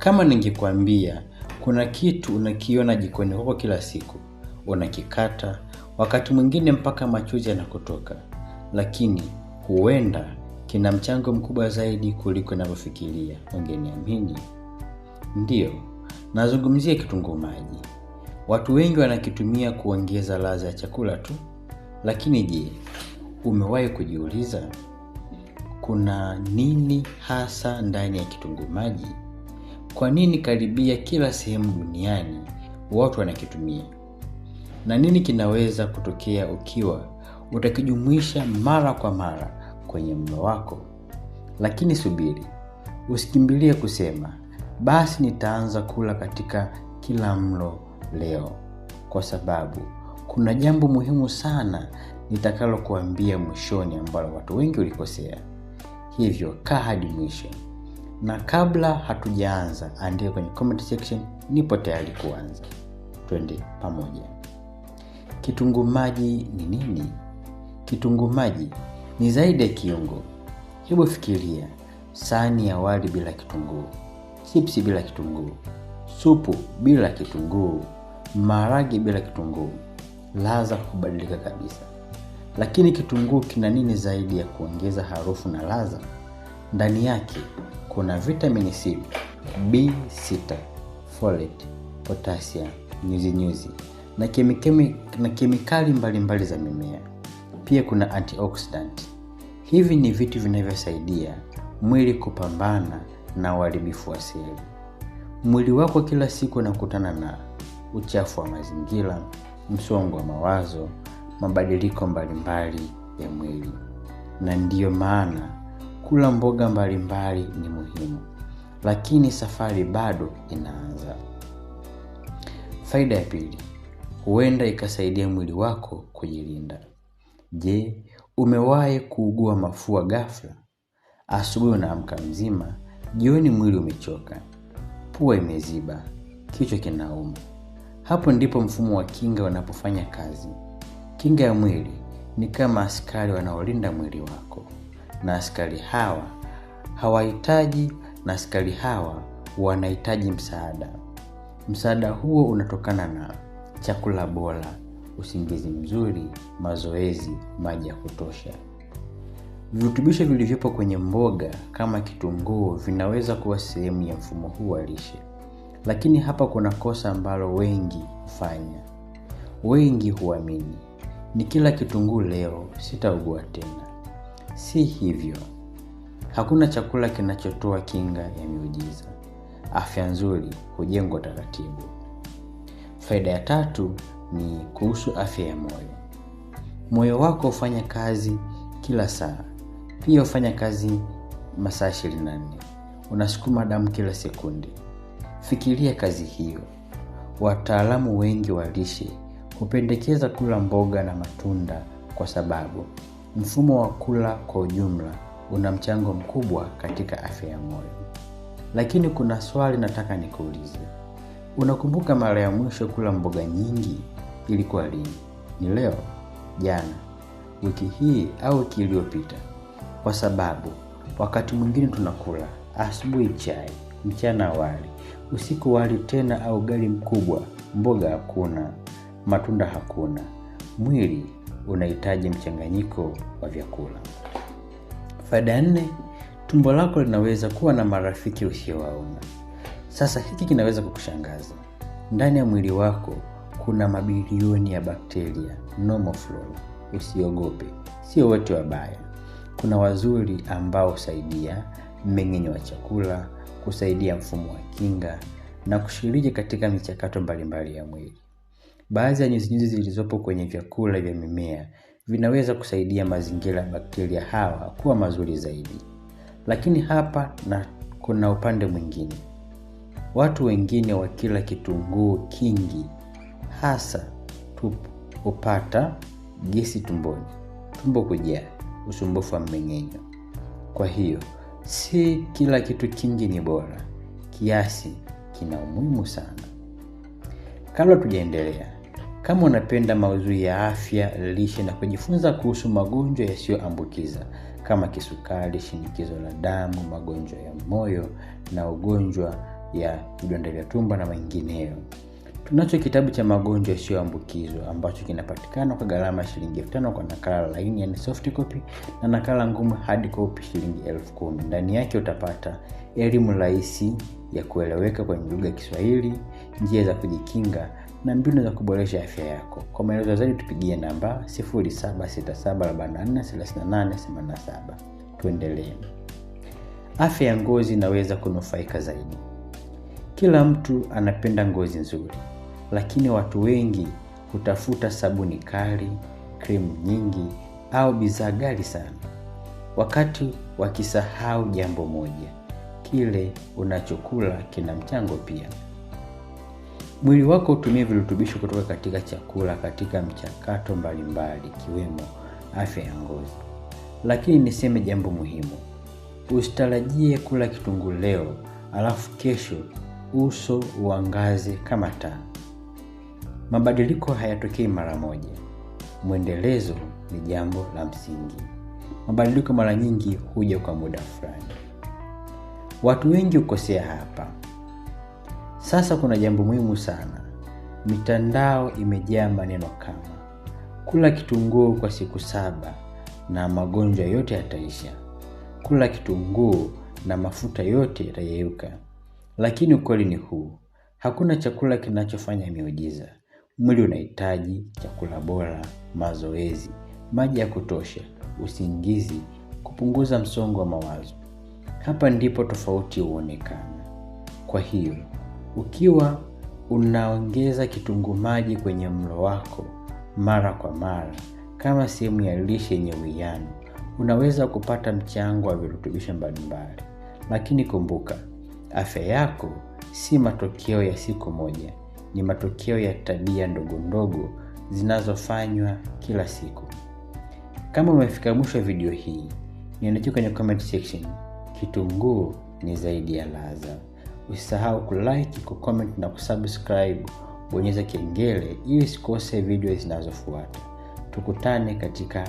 Kama ningekwambia kuna kitu unakiona jikoni kwako kila siku, unakikata, wakati mwingine mpaka machozi yanakutoka, lakini huenda kina mchango mkubwa zaidi kuliko unavyofikiria, ungeniamini? Ndiyo, nazungumzia kitunguu maji. Watu wengi wanakitumia kuongeza ladha ya chakula tu, lakini je, umewahi kujiuliza kuna nini hasa ndani ya kitunguu maji? Kwa nini karibia kila sehemu duniani watu wanakitumia? Na nini kinaweza kutokea ukiwa utakijumuisha mara kwa mara kwenye mlo wako? Lakini subiri, usikimbilie kusema basi nitaanza kula katika kila mlo leo, kwa sababu kuna jambo muhimu sana nitakalo kuambia mwishoni ambalo watu wengi ulikosea. Hivyo kaa hadi mwisho. Na kabla hatujaanza, andika kwenye comment section nipo tayari kuanza. Twende pamoja. Kitunguu maji ni nini? Kitunguu maji ni zaidi ya kiungo. Hebu fikiria sahani ya wali bila kitunguu, chipsi bila kitunguu, supu bila kitunguu, maharage bila kitunguu. Ladha hubadilika kabisa. Lakini kitunguu kina nini zaidi ya kuongeza harufu na ladha? Ndani yake kuna vitamin C, B6, folate, potassium, nyuzi na kemikali mbalimbali za mimea. Pia kuna antioxidant. Hivi ni vitu vinavyosaidia mwili kupambana na uharibifu wa seli. Mwili wako kila siku unakutana na uchafu wa mazingira, msongo wa mawazo, mabadiliko mbalimbali ya mwili. Na ndiyo maana kula mboga mbalimbali ni muhimu. Lakini safari bado inaanza. Faida ya pili, huenda ikasaidia mwili wako kujilinda. Je, umewahi kuugua mafua ghafla? Asubuhi unaamka mzima, jioni mwili umechoka, pua imeziba, kichwa kinauma. Hapo ndipo mfumo wa kinga unapofanya kazi. Kinga ya mwili ni kama askari wanaolinda mwili wako. Na askari hawa wanahitaji msaada. Msaada huo unatokana na chakula bora, usingizi mzuri, mazoezi, maji ya kutosha. Virutubisho vilivyopo kwenye mboga kama kitunguu vinaweza kuwa sehemu ya mfumo huu wa lishe. Lakini hapa kuna kosa ambalo wengi hufanya. Wengi huamini nikila kitunguu leo sitaugua tena. Si hivyo. Hakuna chakula kinachotoa kinga ya miujiza. Afya nzuri hujengwa taratibu. Faida ya tatu ni kuhusu afya ya moyo. Moyo wako hufanya kazi kila saa. Pia hufanya kazi masaa 24. Unasukuma damu kila sekunde. Fikiria kazi hiyo. Wataalamu wengi wa lishe hupendekeza kula mboga na matunda kwa sababu mfumo wa kula kwa ujumla una mchango mkubwa katika afya ya moyo. Lakini kuna swali nataka nikuulize. Unakumbuka mara ya mwisho kula mboga nyingi ilikuwa lini? Ni leo, jana, wiki hii au wiki iliyopita? Kwa sababu wakati mwingine tunakula asubuhi chai, mchana wali, usiku wali tena au ugali mkubwa, mboga hakuna, matunda hakuna. Mwili unahitaji mchanganyiko wa vyakula. Faida ya 4, tumbo lako linaweza kuwa na marafiki usiowaona. Sasa hiki kinaweza kukushangaza. Ndani ya mwili wako kuna mabilioni ya bakteria, normal flora. Usiogope, sio wote wabaya. Kuna wazuri ambao husaidia mmeng'enyo wa chakula, kusaidia mfumo wa kinga na kushiriki katika michakato mbalimbali ya mwili. Baadhi ya nyuzi zilizopo kwenye vyakula vya mimea vinaweza kusaidia mazingira ya bakteria hawa kuwa mazuri zaidi. Lakini hapa kuna upande mwingine. Watu wengine wakila kitunguu kingi hasa hupata gesi tumboni, tumbo kujaa, usumbufu wa mmeng'enyo. Kwa hiyo si kila kitu kingi ni bora. Kiasi kina umuhimu sana. Kabla tujaendelea, kama unapenda maudhui ya afya, lishe na kujifunza kuhusu magonjwa yasiyoambukiza kama kisukari, shinikizo la damu, magonjwa ya moyo na ugonjwa ya vidonda vya tumbo na mengineyo. Tunacho kitabu cha magonjwa yasiyoambukizwa ambacho kinapatikana kwa gharama ya shilingi 5,000 kwa nakala laini yani soft copy, na nakala ngumu hard copy shilingi 10,000. Ndani yake utapata elimu rahisi ya kueleweka kwenye lugha ya Kiswahili, njia za kujikinga na mbinu za kuboresha afya yako. Kwa maelezo zaidi tupigie namba 0767443887. Tuendelee. Afya ya ngozi inaweza kunufaika zaidi. Kila mtu anapenda ngozi nzuri, lakini watu wengi hutafuta sabuni kali, krimu nyingi au bidhaa ghali sana, wakati wakisahau jambo moja: kile unachokula kina mchango pia. Mwili wako hutumia virutubisho kutoka katika chakula katika mchakato mbalimbali ikiwemo afya ya ngozi. Lakini niseme jambo muhimu: usitarajie kula kitunguu leo alafu kesho uso uangaze kama taa. Mabadiliko hayatokei mara moja. Mwendelezo ni jambo la msingi. Mabadiliko mara nyingi huja kwa muda fulani. Watu wengi hukosea hapa. Sasa kuna jambo muhimu sana. Mitandao imejaa maneno kama kula kitunguu kwa siku 7 na magonjwa yote yataisha. Kula kitunguu na mafuta yote yatayeyuka. Lakini ukweli ni huu: hakuna chakula kinachofanya miujiza. Mwili unahitaji chakula bora, mazoezi, maji ya kutosha, usingizi, kupunguza msongo wa mawazo. Hapa ndipo tofauti huonekana. Kwa hiyo, ukiwa unaongeza kitunguu maji kwenye mlo wako mara kwa mara kama sehemu ya lishe yenye uwiano, unaweza kupata mchango wa virutubisho mbalimbali. Lakini kumbuka, afya yako si matokeo ya siku moja, ni matokeo ya tabia ndogo ndogo zinazofanywa kila siku. Kama umefika mwisho wa video hii, niandikie kwenye comment section: kitunguu ni zaidi ya ladha. Usisahau kulike, kucomment na kusubscribe. Bonyeza kengele ili usikose video zinazofuata. Tukutane katika